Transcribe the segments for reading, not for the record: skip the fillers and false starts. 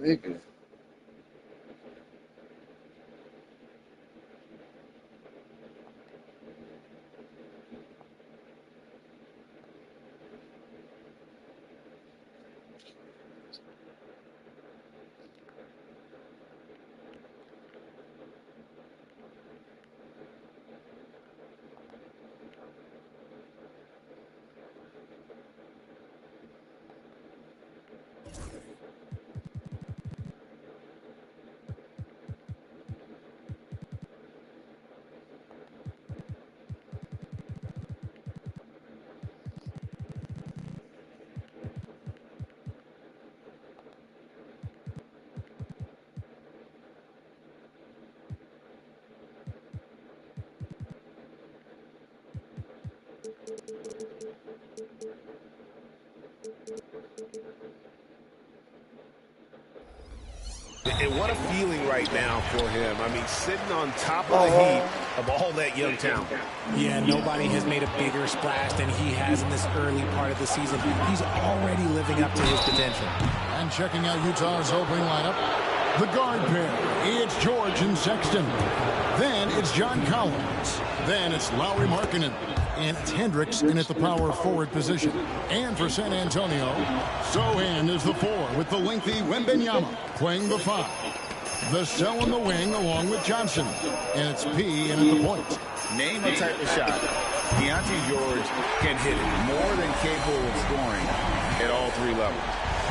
Nigga. And what a feeling right now for him. I mean, sitting on top of the heap of all that young talent. Yeah, nobody has made a bigger splash than he has in this early part of the season. He's already living up to his potential. And checking out Utah's opening lineup, the guard pair. It's George and Sexton. Then it's John Collins. Then it's Lauri Markkanen. And it's Hendricks in at the power forward position. And for San Antonio, Sohan is the 4 with the lengthy Wembanyama playing the 5. The Cell in the wing along with Johnson. And it's P in at the point. Name a type of shot Deontay George can hit it more than capable of scoring at all 3 levels.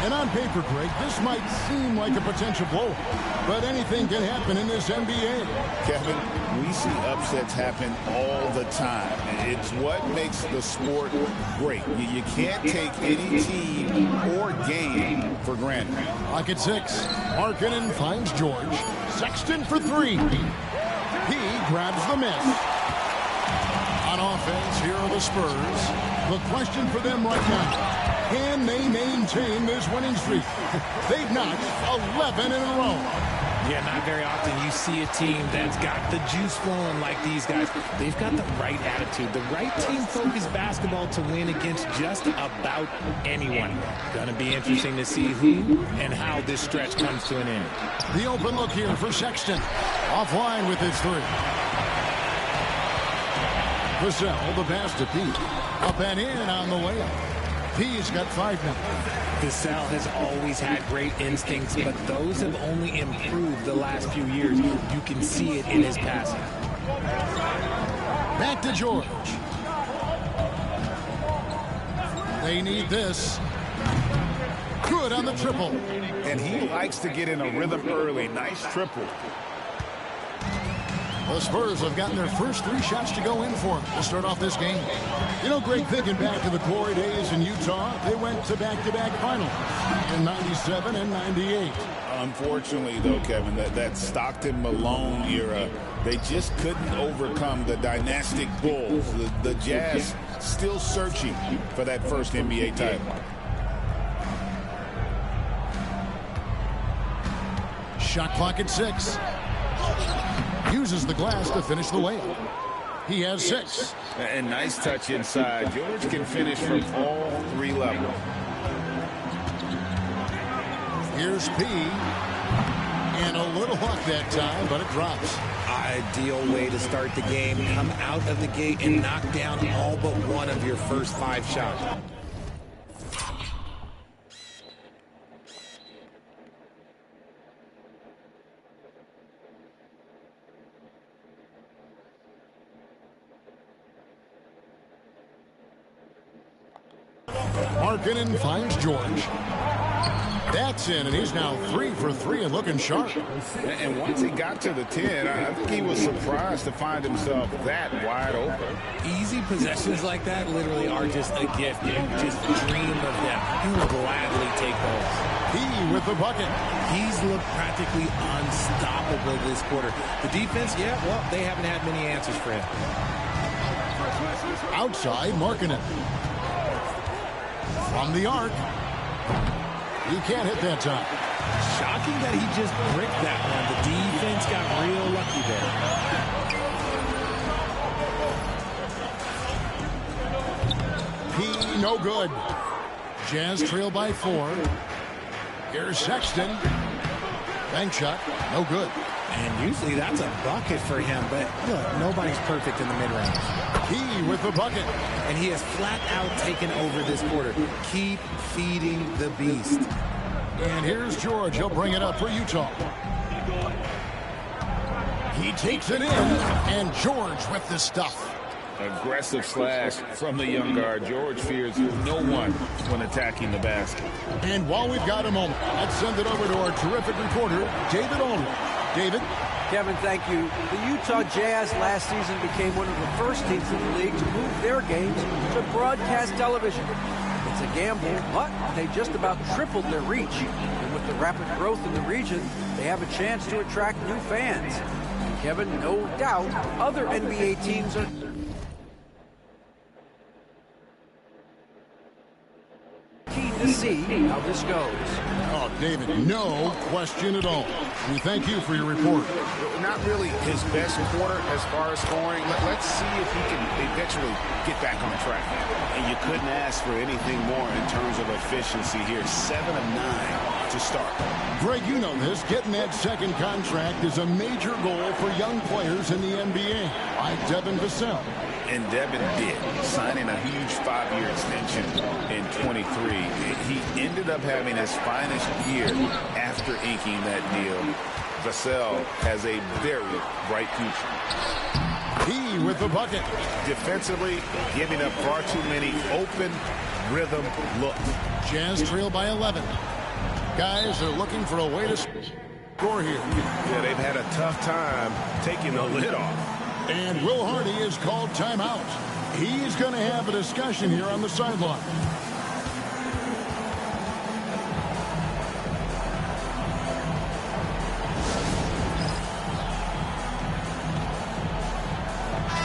And on paper, Greg, this might seem like a potential blow, but anything can happen in this NBA. Kevin, we see upsets happen all the time. It's what makes the sport great. You can't take any team or game for granted. Lock at 6. Markkanen finds George. Sexton for 3. He grabs the miss. On offense, here are the Spurs. The question for them right now, can they maintain this winning streak? They've notched 11 in a row. Yeah, not very often you see a team that's got the juice flowing like these guys. They've got the right attitude, the right team-focused basketball to win against just about anyone. Gonna be interesting to see who and how this stretch comes to an end. The open look here for Sexton. Offline with his 3. Vassell, the pass to Pete. Up and in on the layup. He's got 5 now. Vassell has always had great instincts, but those have only improved the last few years. You can see it in his passing. Back to George. They need this. Good on the triple. And he likes to get in a rhythm early. Nice triple. The Spurs have gotten their first 3 shots to go in for them to start off this game. You know, Greg, thinking back to the glory days in Utah, they went to back-to-back finals in 97 and 98. Unfortunately, though, Kevin, that Stockton-Malone era, they just couldn't overcome the dynastic Bulls. The Jazz still searching for that first NBA title. Shot clock at 6. Uses the glass to finish the layup. He has 6. And nice touch inside. George can finish from all 3 levels. Here's P. And a little luck that time, but it drops. Ideal way to start the game. Come out of the gate and knock down all but one of your first 5 shots. Markkanen finds George. That's in, and he's now 3 for 3 and looking sharp. And once he got to the 10, I think he was surprised to find himself that wide open. Easy possessions like that literally are just a gift. You just dream of them. You will gladly take those. He with the bucket. He's looked practically unstoppable this quarter. The defense, yeah, well, they haven't had many answers for him. Outside, Markkanen. From the arc. He can't hit that time. Shocking that he just bricked that one. The defense got real lucky there. He no good. Jazz trail by 4. Here's Sexton. Bank shot, no good. And usually that's a bucket for him, but look, nobody's perfect in the mid-range. He with the bucket. And he has flat out taken over this quarter. Keep feeding the beast. And here's George. He'll bring it up for Utah. He takes it in, and George with the stuff. Aggressive slash from the young guard. George fears no one when attacking the basket. And while we've got a moment, let's send it over to our terrific reporter, David Aldridge. David? Kevin, thank you. The Utah Jazz last season became one of the first teams in the league to move their games to broadcast television. It's a gamble, but they just about tripled their reach. And with the rapid growth in the region, they have a chance to attract new fans. Kevin, no doubt, other NBA teams are keen to see how this goes. Oh, David, no question at all. We thank you for your report. Not really his best quarter as far as scoring. Let's see if he can eventually get back on track. And you couldn't ask for anything more in terms of efficiency here. 7 of 9 to start. Greg, you know this. Getting that second contract is a major goal for young players in the NBA, like Devin Vassell. And Devin did, signing a huge 5-year extension in 23. He ended up having his finest year after inking that deal. Vassell has a very bright future. He with the bucket. Defensively, giving up far too many open rhythm looks. Jazz trail by 11. Guys are looking for a way to score here. Yeah, they've had a tough time taking the lid off. And Will Hardy is called timeout. He's going to have a discussion here on the sideline.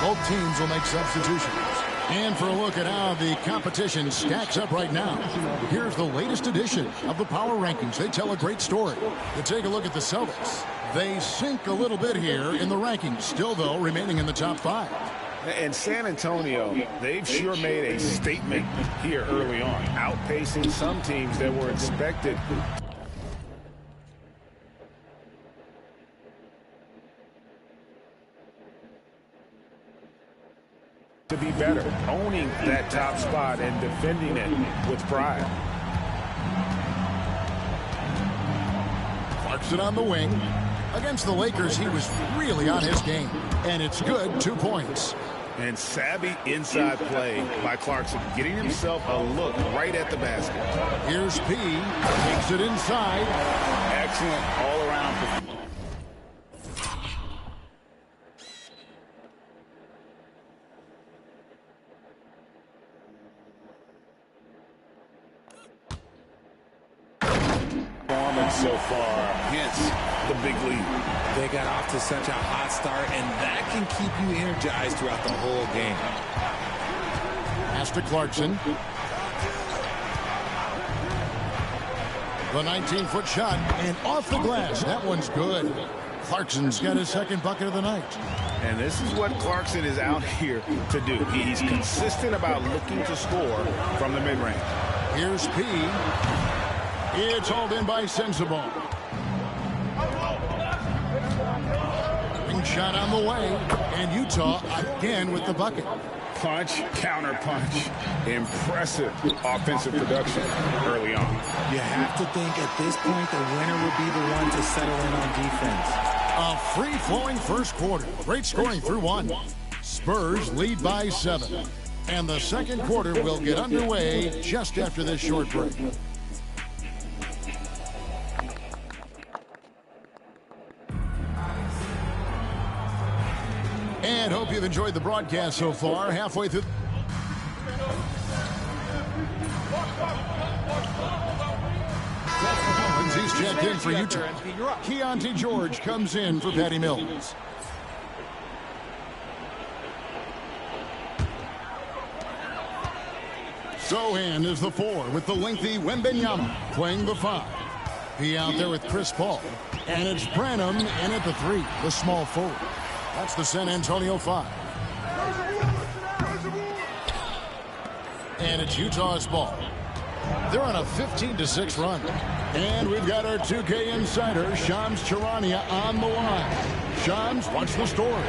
Both teams will make substitutions. And for a look at how the competition stacks up right now, here's the latest edition of the Power Rankings. They tell a great story. You take a look at the Celtics. They sink a little bit here in the rankings, still, though, remaining in the top 5. And San Antonio, they've sure made a statement here early on, outpacing some teams that were expected to be better, owning that top spot and defending it with pride. Clarkson on the wing. Against the Lakers, he was really on his game. And it's good, 2 points. And savvy inside play by Clarkson, getting himself a look right at the basket. Here's P. Takes it inside. Excellent all-around performance. So far, hence the big lead. They got off to such a hot start, and that can keep you energized throughout the whole game. Pass to Clarkson. The 19-foot shot, and off the glass. That one's good. Clarkson's got his second bucket of the night. And this is what Clarkson is out here to do. He's consistent about looking to score from the mid-range. Here's P. It's hauled in by Sensabaugh. Ring shot on the way. And Utah again with the bucket. Punch, counter punch. Impressive offensive production early on. You have to think at this point the winner would be the one to settle in on defense. A free-flowing first quarter. Great scoring through 1. Spurs lead by 7. And the second quarter will get underway just after this short break. And hope you've enjoyed the broadcast so far. Halfway through. He's checked in for Utah. Keontae George comes in for Patty Mills. Sohan is the 4 with the lengthy Wembenyama playing the 5. He out there with Chris Paul. And it's Branham in at the 3, the small forward. That's the San Antonio 5. And it's Utah's ball. They're on a 15-6 run. And we've got our 2K insider, Shams Charania, on the line. Shams, what's the story?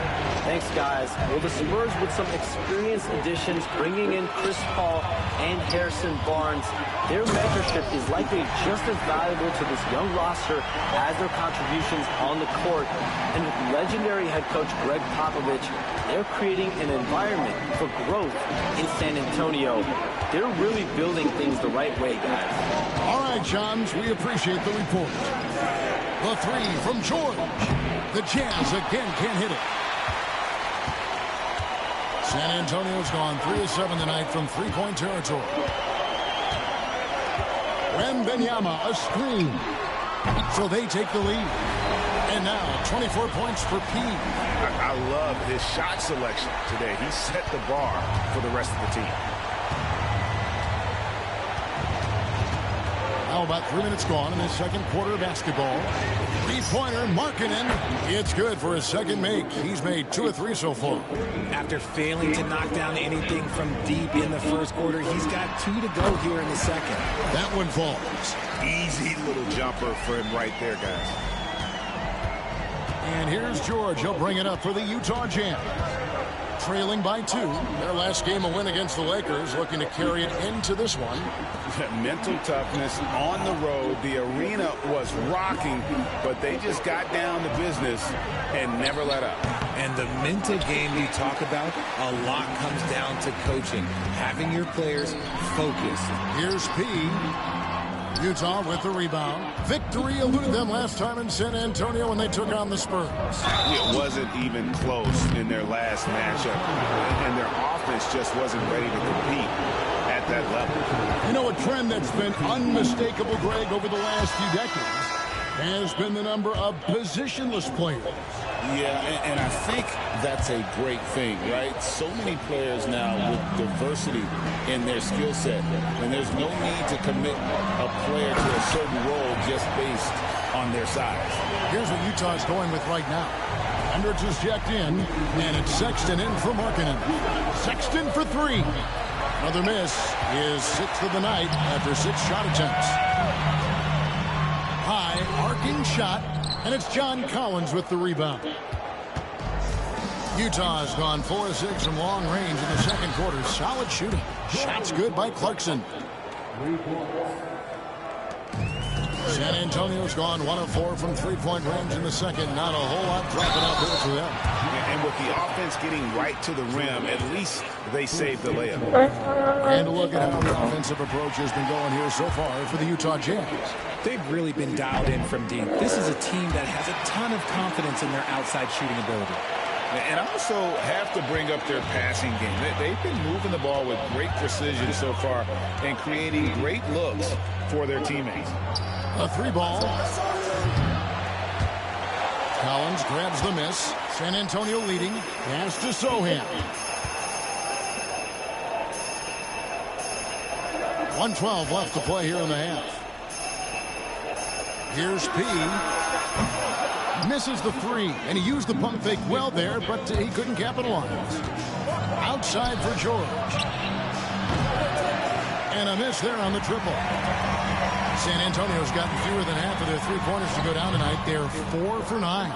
Thanks, guys. Well, the Spurs with some experienced additions, bringing in Chris Paul and Harrison Barnes, their mentorship is likely just as valuable to this young roster as their contributions on the court. And with legendary head coach Greg Popovich, they're creating an environment for growth in San Antonio. They're really building things the right way, guys. All right, Shams, we appreciate the report. The three from George. The Jazz again can't hit it. San Antonio's gone 3 of 7 tonight from three-point territory. Wembanyama, a screen. So they take the lead. And now 24 points for P. I love his shot selection today. He set the bar for the rest of the team. Now about 3 minutes gone in the second quarter of basketball. Three-pointer, Markkanen. It's good for his second make. He's made 2 of 3 so far. After failing to knock down anything from deep in the first quarter, he's got 2 to go here in the second. That one falls. Easy little jumper for him right there, guys. And here's George. He'll bring it up for the Utah Jazz. Trailing by 2. Their last game a win against the Lakers, looking to carry it into this one. Mental toughness on the road. The arena was rocking, but they just got down to business and never let up. And the mental game you talk about, a lot comes down to coaching, having your players focused. Here's P. Utah with the rebound. Victory eluded them last time in San Antonio when they took on the Spurs. It wasn't even close in their last matchup, and their offense just wasn't ready to compete at that level. You know, a trend that's been unmistakable, Greg, over the last few decades has been the number of positionless players. Yeah, and I think that's a great thing, right? So many players now with diversity in their skill set, and there's no need to commit a player to a certain role just based on their size. Here's what Utah's going with right now. Hendricks is checked in, and it's Sexton in for Markkanen. Sexton for 3. Another miss is 6th of the night after 6 shot attempts. High, arcing shot, and it's John Collins with the rebound. Utah's gone 4 of 6 from long range in the second quarter. Solid shooting. Shots good by Clarkson. San Antonio's gone 1 of 4 from three-point range in the second. Not a whole lot dropping out there for them. And with the offense getting right to the rim, at least they saved the layup. And a look at how the offensive approach has been going here so far for the Utah Jazz. They've really been dialed in from deep. This is a team that has a ton of confidence in their outside shooting ability. And I also have to bring up their passing game. They've been moving the ball with great precision so far and creating great looks for their teammates. A 3-ball. Collins grabs the miss. San Antonio leading. Pass to Sohan. 1:12 left to play here in the half. Here's P. Misses the 3, and he used the pump fake well there, but he couldn't capitalize. Outside for George. And a miss there on the triple. San Antonio's gotten fewer than half of their three-pointers to go down tonight. They're 4 for 9.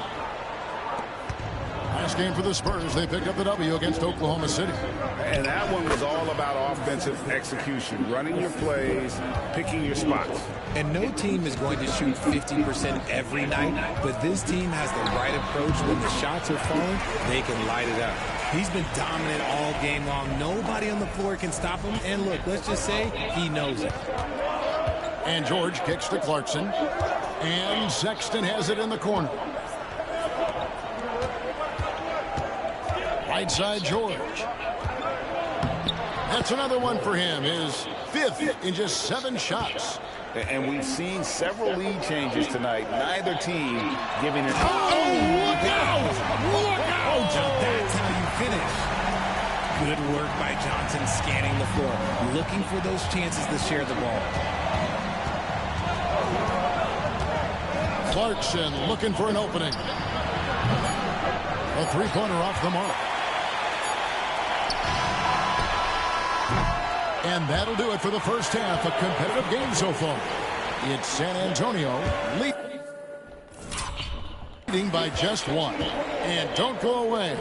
Last game for the Spurs, they picked up the W against Oklahoma City. And that one was all about offensive execution, running your plays, picking your spots. And no team is going to shoot 50% every night, but this team has the right approach. When the shots are falling, they can light it up. He's been dominant all game long. Nobody on the floor can stop him. And look, let's just say he knows it. And George kicks to Clarkson. And Sexton has it in the corner. Right side, George. That's another one for him. His 5th in just 7 shots. And we've seen several lead changes tonight. Neither team giving it. Oh, look out! Look out! That's how you finish. Good work by Johnson scanning the floor, looking for those chances to share the ball. Clarkson looking for an opening. A three-pointer off the mark. And that'll do it for the first half. A competitive game so far. It's San Antonio leading by just one. And don't go away.